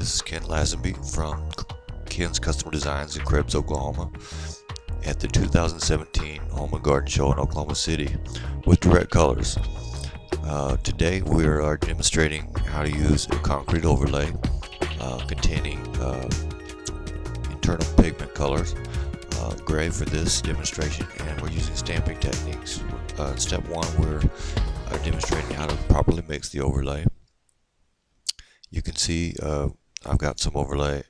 This is Ken Lazenby from Ken's Custom Designs in Krebs, Oklahoma, at the 2017 Home and Garden Show in Oklahoma City with direct colors. Today we are demonstrating how to use a concrete overlay containing internal pigment colors, gray for this demonstration, and we're using stamping techniques. Step one, we're demonstrating how to properly mix the overlay. You can see I've got some overlay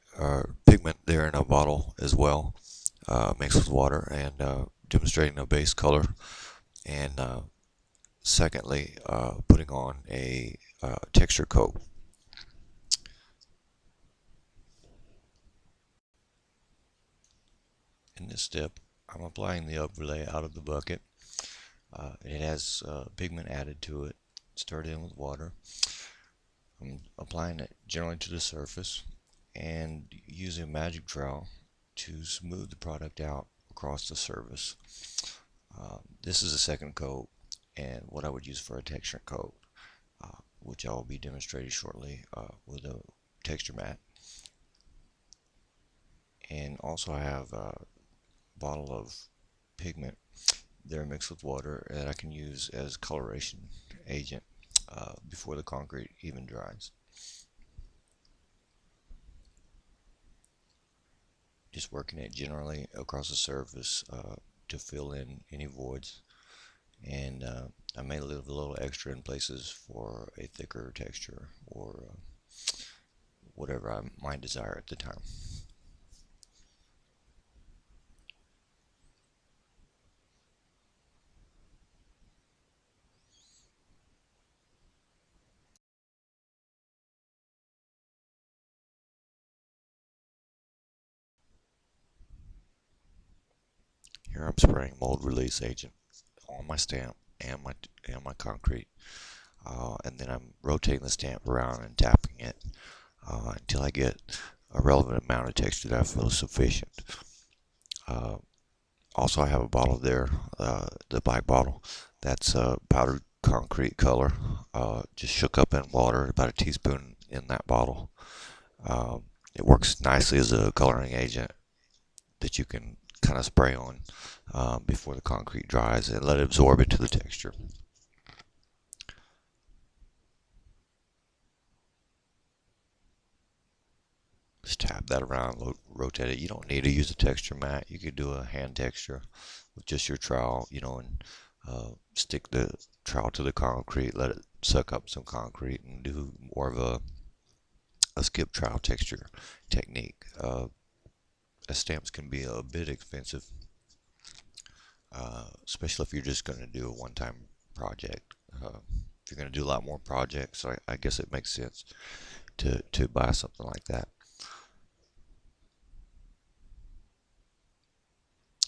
pigment there in a bottle as well, mixed with water, and demonstrating a base color, and secondly putting on a texture coat. In this step, I'm applying the overlay out of the bucket. It has pigment added to it, stirred in with water. I'm applying it generally to the surface and using a magic trowel to smooth the product out across the surface. This is a second coat, and what I would use for a texture coat, which I will be demonstrating shortly with a texture mat. And also I have a bottle of pigment there mixed with water that I can use as coloration agent before the concrete even dries. Just working it generally across the surface to fill in any voids, and I may leave a little extra in places for a thicker texture or whatever I might desire at the time. Here I'm spraying mold release agent on my stamp and my concrete, and then I'm rotating the stamp around and tapping it until I get a relevant amount of texture that I feel is sufficient. Also, I have a bottle there, the black bottle, that's powdered concrete color, just shook up in water, about a teaspoon in that bottle. It works nicely as a coloring agent that you can kind of spray on before the concrete dries and let it absorb into the texture. Just tap that around, rotate it. You don't need to use a texture mat. You could do a hand texture with just your trowel, and stick the trowel to the concrete, let it suck up some concrete, and do more of a skip trowel texture technique. Stamps can be a bit expensive, especially if you're just going to do a one-time project. If you're going to do a lot more projects, I guess it makes sense to buy something like that.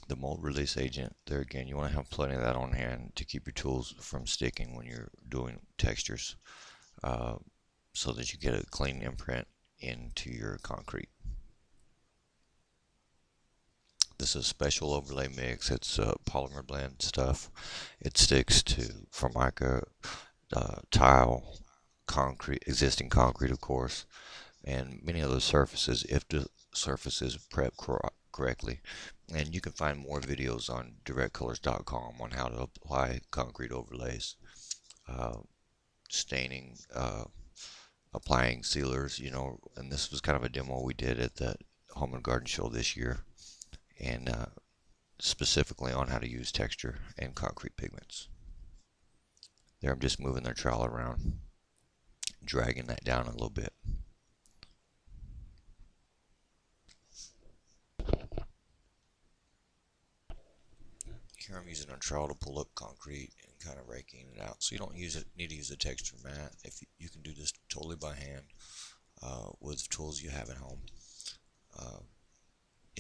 The mold release agent, there again, you want to have plenty of that on hand to keep your tools from sticking when you're doing textures, so that you get a clean imprint into your concrete. This is a special overlay mix. It's polymer blend stuff. It sticks to Formica, tile, concrete, existing concrete, of course, and many other surfaces if the surface is prepped correctly. And you can find more videos on directcolors.com on how to apply concrete overlays, staining, applying sealers, and this was kind of a demo we did at the Home and Garden Show this year, and specifically on how to use texture and concrete pigments. There I'm just moving their trowel around, dragging that down a little bit. Here I'm using a trowel to pull up concrete and kind of raking it out, so you don't need to use a texture mat. If you can do this totally by hand with tools you have at home.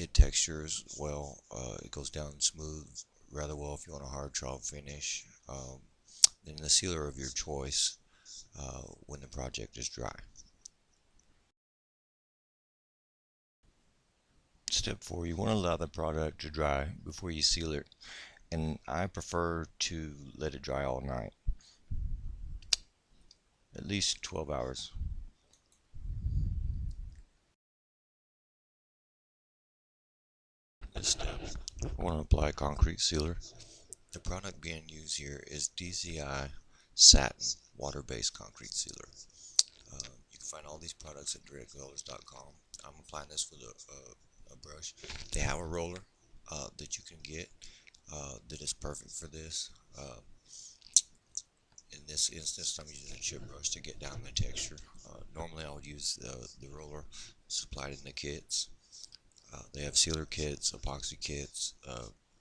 It textures well. It goes down smooth rather well if you want a hard trowel finish. Then the sealer of your choice when the project is dry. Step 4, you want to allow the product to dry before you seal it, and I prefer to let it dry all night, at least 12 hours. this step, I want to apply concrete sealer. The product being used here is DCI Satin Water-Based Concrete Sealer. You can find all these products at directcolors.com. I'm applying this with a brush. They have a roller that you can get that is perfect for this. In this instance, I'm using a chip brush to get down the texture. Normally, I would use the roller supplied in the kits. They have sealer kits, epoxy kits.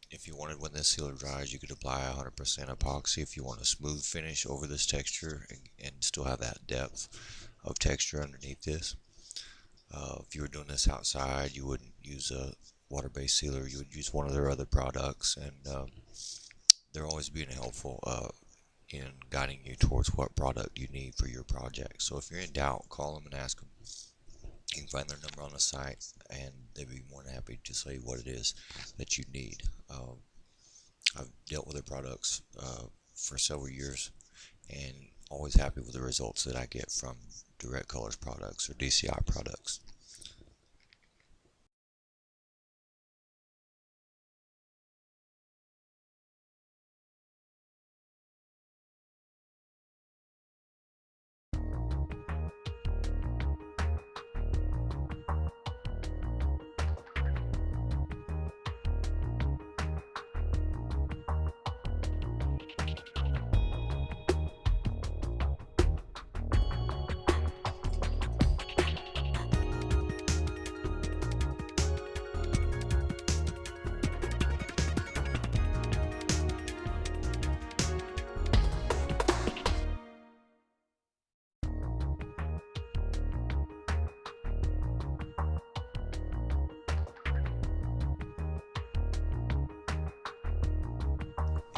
If you wanted, when this sealer dries, you could apply 100% epoxy if you want a smooth finish over this texture and still have that depth of texture underneath this. If you were doing this outside, you wouldn't use a water-based sealer. You would use one of their other products, and they're always being helpful in guiding you towards what product you need for your project. So if you're in doubt, call them and ask them. You can find their number on the site, and they'd be more than happy to tell you what it is that you need. I've dealt with their products for several years, and always happy with the results that I get from Direct Colors products or DCI products.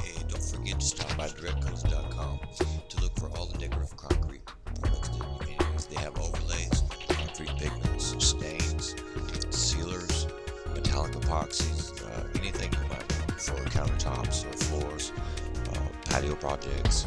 Hey, don't forget to stop by directcolors.com to look for all the decorative concrete products that you can use. They have overlays, concrete pigments, stains, sealers, metallic epoxies, anything you might want for countertops or floors, patio projects.